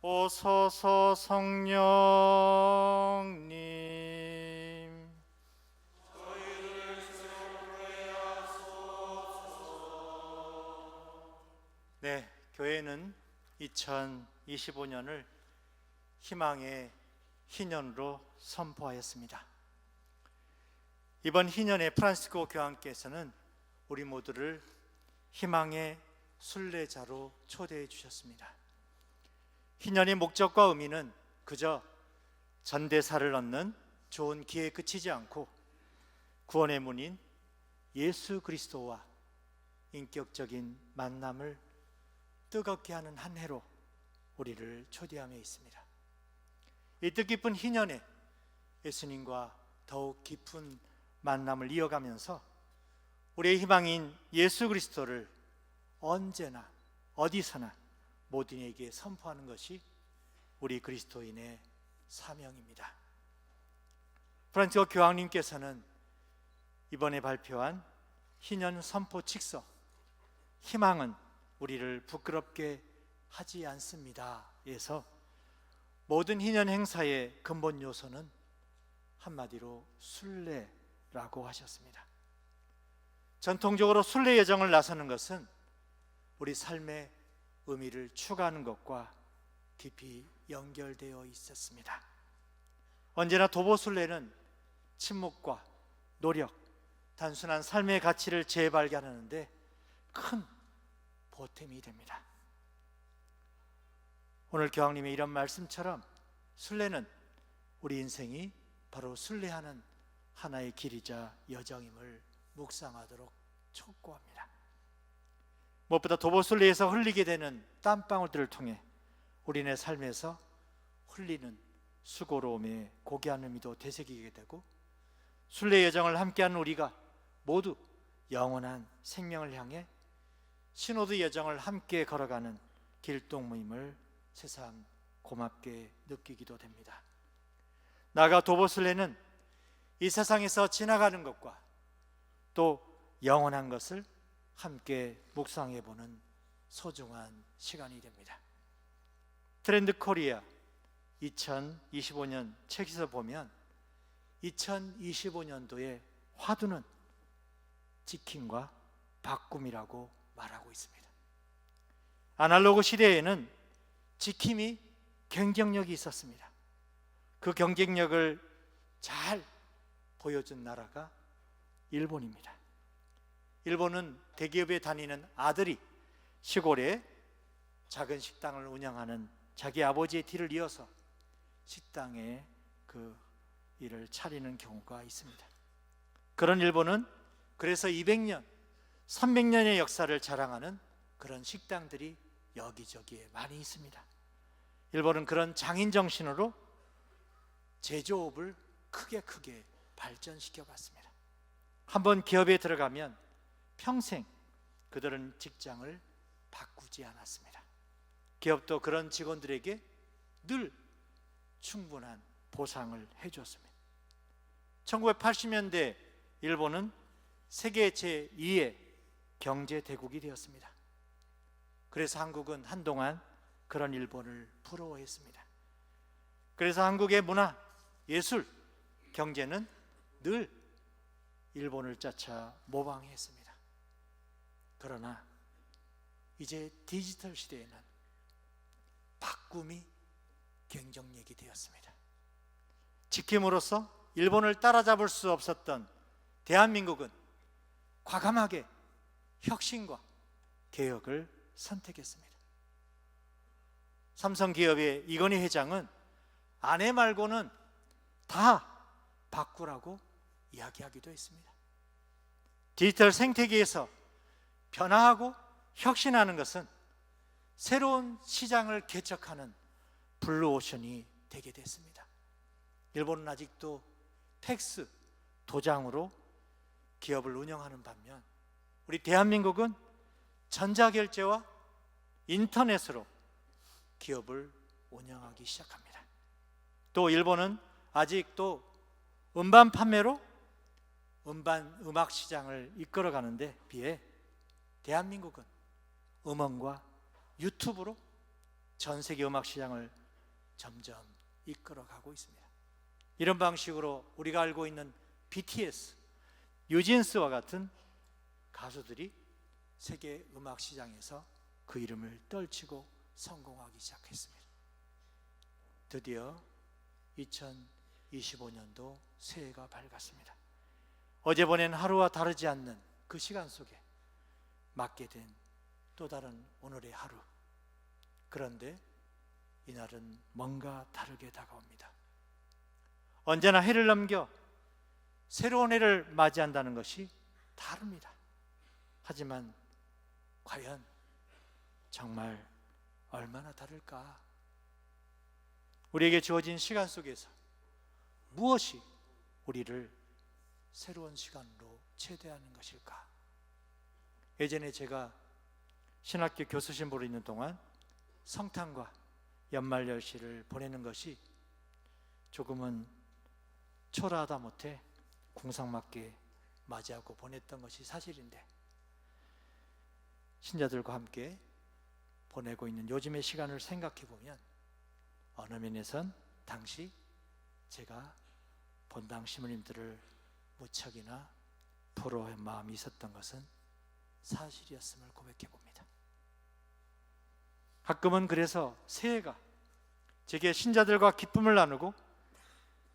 오소서 성령님. 네, 교회는 2025년을 희망의 희년으로 선포하였습니다. 이번 희년에 프란시스코 교황께서는 우리 모두를 희망의 순례자로 초대해 주셨습니다. 희년의 목적과 의미는 그저 전대사를 얻는 좋은 기회에 그치지 않고 구원의 문인 예수 그리스도와 인격적인 만남을 뜨겁게 하는 한 해로 우리를 초대하며 있습니다. 이 뜻깊은 희년에 예수님과 더욱 깊은 만남을 이어가면서 우리의 희망인 예수 그리스도를 언제나 어디서나 모든에게 선포하는 것이 우리 그리스도인의 사명입니다. 프란치스코 교황님께서는 이번에 발표한 희년 선포 칙서 희망은 우리를 부끄럽게 하지 않습니다 에서 모든 희년 행사의 근본 요소는 한마디로 순례라고 하셨습니다. 전통적으로 순례 여정을 나서는 것은 우리 삶의 의미를 추구하는 것과 깊이 연결되어 있었습니다. 언제나 도보순례는 침묵과 노력, 단순한 삶의 가치를 재발견하는 데 큰 보탬이 됩니다. 오늘 교황님의 이런 말씀처럼 순례는 우리 인생이 바로 순례하는 하나의 길이자 여정임을 묵상하도록 촉구합니다. 무엇보다 도보순례에서 흘리게 되는 땀방울들을 통해 우리네 삶에서 흘리는 수고로움의 고귀한 의미도 되새기게 되고 순례 여정을 함께하는 우리가 모두 영원한 생명을 향해 신호드 여정을 함께 걸어가는 길동무임을 새삼 고맙게 느끼기도 됩니다. 나아가 도보순례는 이 세상에서 지나가는 것과 또 영원한 것을 함께 묵상해보는 소중한 시간이 됩니다. 트렌드 코리아 2025년 책에서 보면 2025년도의 화두는 지킴과 바꿈이라고 말하고 있습니다. 아날로그 시대에는 지킴이 경쟁력이 있었습니다. 그 경쟁력을 잘 보여준 나라가 일본입니다. 일본은 대기업에 다니는 아들이 시골에 작은 식당을 운영하는 자기 아버지의 뒤를 이어서 식당에 그 일을 차리는 경우가 있습니다. 그런 일본은 그래서 200년, 300년의 역사를 자랑하는 그런 식당들이 여기저기에 많이 있습니다. 일본은 그런 장인 정신으로 제조업을 크게 발전시켜 갔습니다. 한번 기업에 들어가면 평생 그들은 직장을 바꾸지 않았습니다. 기업도 그런 직원들에게 늘 충분한 보상을 해줬습니다. 1980년대 일본은 세계 제2의 경제 대국이 되었습니다. 그래서 한국은 한동안 그런 일본을 부러워했습니다. 그래서 한국의 문화, 예술, 경제는 늘 일본을 쫓아 모방했습니다. 그러나 이제 디지털 시대에는 바꿈이 경쟁력이 되었습니다. 지킴으로써 일본을 따라잡을 수 없었던 대한민국은 과감하게 혁신과 개혁을 선택했습니다. 삼성기업의 이건희 회장은 아내 말고는 다 바꾸라고 이야기하기도 했습니다. 디지털 생태계에서 변화하고 혁신하는 것은 새로운 시장을 개척하는 블루오션이 되게 됐습니다. 일본은 아직도 팩스, 도장으로 기업을 운영하는 반면 우리 대한민국은 전자결제와 인터넷으로 기업을 운영하기 시작합니다. 또 일본은 아직도 음반 판매로 음악 시장을 이끌어가는 데 비해 대한민국은 음원과 유튜브로 전 세계 음악 시장을 점점 이끌어가고 있습니다. 이런 방식으로 우리가 알고 있는 BTS, 뉴진스와 같은 가수들이 세계 음악 시장에서 그 이름을 떨치고 성공하기 시작했습니다. 드디어 2025년도 새해가 밝았습니다. 어제 보낸 하루와 다르지 않는 그 시간 속에 맞게 된 또 다른 오늘의 하루. 그런데 이날은 뭔가 다르게 다가옵니다. 언제나 해를 넘겨 새로운 해를 맞이한다는 것이 다릅니다. 하지만 과연 정말 얼마나 다를까? 우리에게 주어진 시간 속에서 무엇이 우리를 새로운 시간으로 초대하는 것일까? 예전에 제가 신학교 교수 신부로 있는 동안 성탄과 연말연시를 보내는 것이 조금은 초라하다 못해 궁상맞게 맞이하고 보냈던 것이 사실인데, 신자들과 함께 보내고 있는 요즘의 시간을 생각해 보면 어느 면에선 당시 제가 본당 신부님들을 무척이나 부러워할 마음이 있었던 것은 사실이었음을 고백해 봅니다. 가끔은 그래서 새해가 제게 신자들과 기쁨을 나누고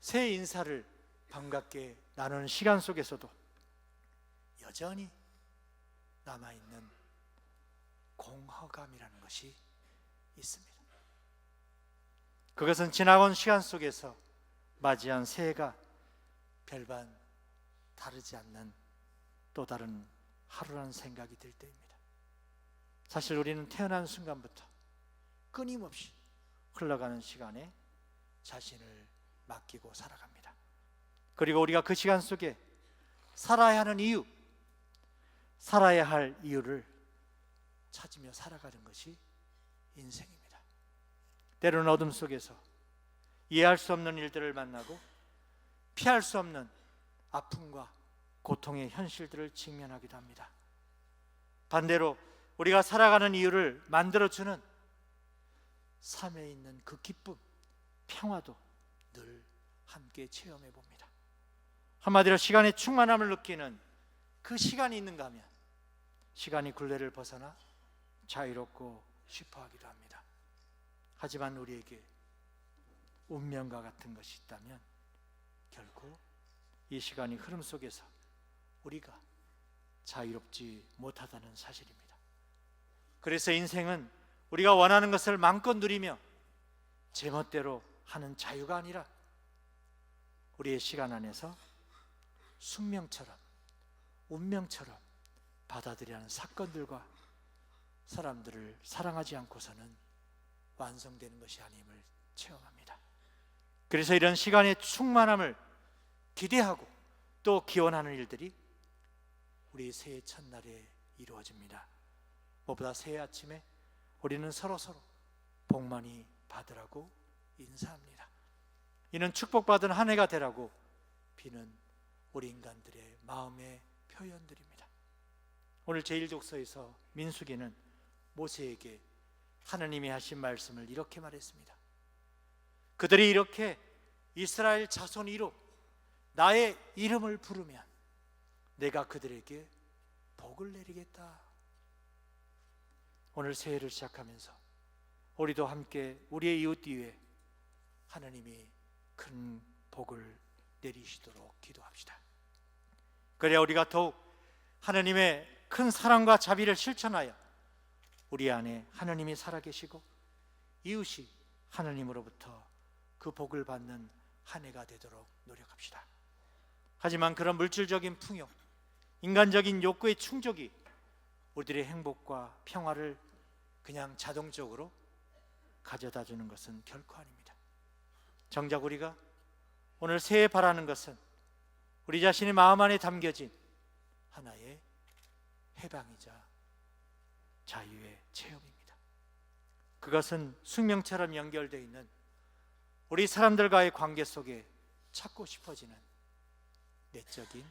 새해 인사를 반갑게 나누는 시간 속에서도 여전히 남아있는 공허감이라는 것이 있습니다. 그것은 지나온 시간 속에서 맞이한 새해가 별반 다르지 않는 또 다른 하루라는 생각이 들 때입니다. 사실 우리는 태어난 순간부터 끊임없이 흘러가는 시간에 자신을 맡기고 살아갑니다. 그리고 우리가 그 시간 속에 살아야 하는 이유, 살아야 할 이유를 찾으며 살아가는 것이 인생입니다. 때로는 어둠 속에서 이해할 수 없는 일들을 만나고 피할 수 없는 아픔과 고통의 현실들을 직면하기도 합니다. 반대로 우리가 살아가는 이유를 만들어주는 삶에 있는 그 기쁨, 평화도 늘 함께 체험해 봅니다. 한마디로 시간의 충만함을 느끼는 그 시간이 있는가 하면 시간이 굴레를 벗어나 자유롭고 싶어하기도 합니다. 하지만 우리에게 운명과 같은 것이 있다면 결코 이 시간이 흐름 속에서 우리가 자유롭지 못하다는 사실입니다. 그래서 인생은 우리가 원하는 것을 마음껏 누리며 제멋대로 하는 자유가 아니라 우리의 시간 안에서 숙명처럼, 운명처럼 받아들여야 하는 사건들과 사람들을 사랑하지 않고서는 완성되는 것이 아님을 체험합니다. 그래서 이런 시간의 충만함을 기대하고 또 기원하는 일들이 우리 새해 첫날에 이루어집니다. 무엇보다 새해 아침에 우리는 서로 복 많이 받으라고 인사합니다. 이는 축복받은 한 해가 되라고 비는 우리 인간들의 마음의 표현들입니다. 오늘 제1독서에서 민수기는 모세에게 하나님이 하신 말씀을 이렇게 말했습니다. 그들이 이렇게 이스라엘 자손 이로 나의 이름을 부르면 내가 그들에게 복을 내리겠다. 오늘 새해를 시작하면서 우리도 함께 우리의 이웃 뒤에 하나님이 큰 복을 내리시도록 기도합시다. 그래야 우리가 더욱 하나님의 큰 사랑과 자비를 실천하여 우리 안에 하나님이 살아계시고 이웃이 하나님으로부터 그 복을 받는 한 해가 되도록 노력합시다. 하지만 그런 물질적인 풍요, 인간적인 욕구의 충족이 우리들의 행복과 평화를 그냥 자동적으로 가져다 주는 것은 결코 아닙니다. 정작 우리가 오늘 새해 바라는 것은 우리 자신의 마음 안에 담겨진 하나의 해방이자 자유의 체험입니다. 그것은 숙명처럼 연결되어 있는 우리 사람들과의 관계 속에 찾고 싶어지는 내적인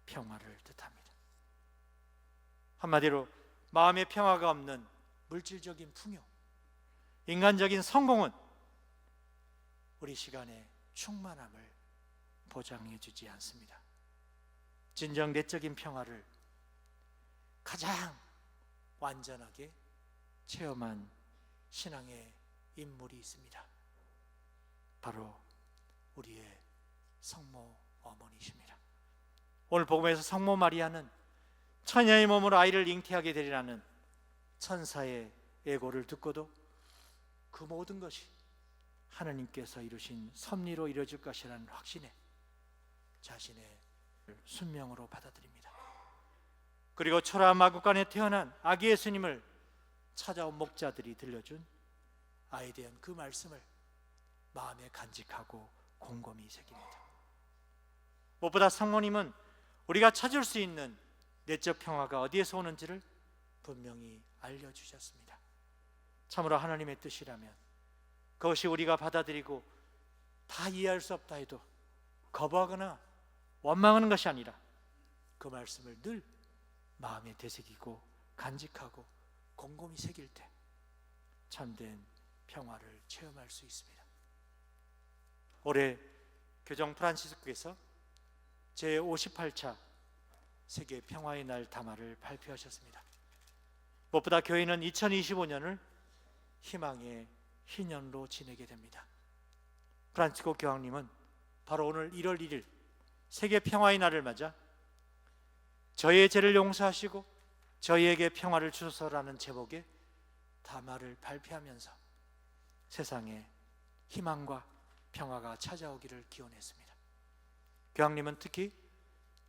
평화를 뜻합니다. 한마디로 마음의 평화가 없는 물질적인 풍요, 인간적인 성공은 우리 시간의 충만함을 보장해 주지 않습니다. 진정 내적인 평화를 가장 완전하게 체험한 신앙의 인물이 있습니다. 바로 우리의 성모 어머니십니다. 오늘 복음에서 성모 마리아는 처녀의 몸으로 아이를 잉태하게 되리라는 천사의 예고를 듣고도 그 모든 것이 하나님께서 이루신 섭리로 이루어질 것이라는 확신에 자신의 순명으로 받아들입니다. 그리고 초라한 마구간에 태어난 아기 예수님을 찾아온 목자들이 들려준 아이에 대한 그 말씀을 마음에 간직하고 곰곰이 새깁니다. 무엇보다 성모님은 우리가 찾을 수 있는 내적 평화가 어디에서 오는지를 분명히 알려주셨습니다. 참으로 하나님의 뜻이라면 그것이 우리가 받아들이고 다 이해할 수 없다 해도 거부하거나 원망하는 것이 아니라 그 말씀을 늘 마음에 되새기고 간직하고 곰곰이 새길 때 참된 평화를 체험할 수 있습니다. 올해 교정 프란시스코께서 제58차 세계 평화의 날 담화를 발표하셨습니다. 무엇보다 교회는 2025년을 희망의 희년로 지내게 됩니다. 프란치스코 교황님은 바로 오늘 1월 1일 세계 평화의 날을 맞아 저희의 죄를 용서하시고 저희에게 평화를 주소서라는 제목의 담화를 발표하면서 세상에 희망과 평화가 찾아오기를 기원했습니다. 교황님은 특히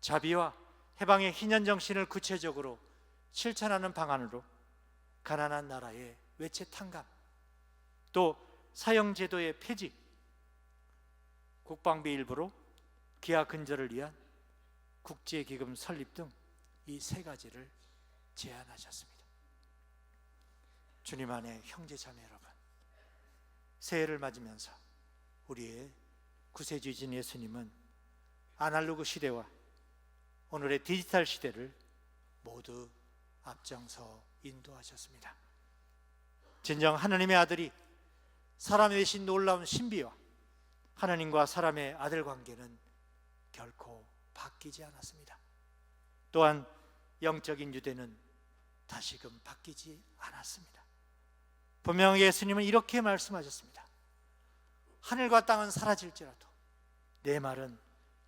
자비와 해방의 희년 정신을 구체적으로 실천하는 방안으로 가난한 나라의 외채 탕감, 또 사형제도의 폐지, 국방비 일부로 기아 근절을 위한 국제기금 설립 등 이 세 가지를 제안하셨습니다. 주님 안에 형제자매 여러분, 새해를 맞으면서 우리의 구세주이신 예수님은 아날로그 시대와 오늘의 디지털 시대를 모두 앞장서 인도하셨습니다. 진정 하나님의 아들이 사람이 되신 놀라운 신비와 하나님과 사람의 아들 관계는 결코 바뀌지 않았습니다. 또한 영적인 유대는 다시금 바뀌지 않았습니다. 분명히 예수님은 이렇게 말씀하셨습니다. 하늘과 땅은 사라질지라도 내 말은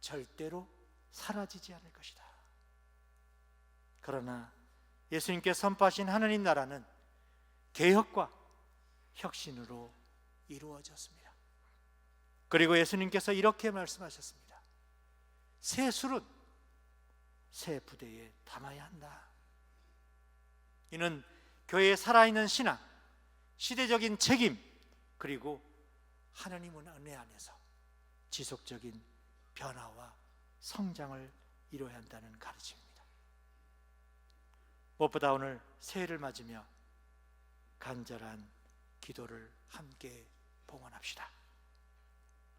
절대로 사라지지 않을 것이다. 그러나 예수님께 선포하신 하나님 나라는 개혁과 혁신으로 이루어졌습니다. 그리고 예수님께서 이렇게 말씀하셨습니다. 새 술은 새 부대에 담아야 한다. 이는 교회의 살아있는 신앙, 시대적인 책임, 그리고 하나님의 은혜 안에서 지속적인 변화와 성장을 이루어야 한다는 가르침입니다. 무엇보다 오늘 새해를 맞으며 간절한 기도를 함께 봉헌합시다.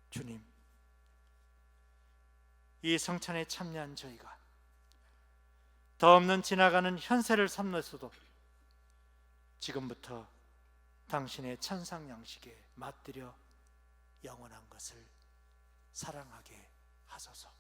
주님, 이 성찬에 참여한 저희가 더 없는 지나가는 현세를 삼면서도 지금부터 당신의 천상 양식에 맛들여 영원한 것을 사랑하게 하소서.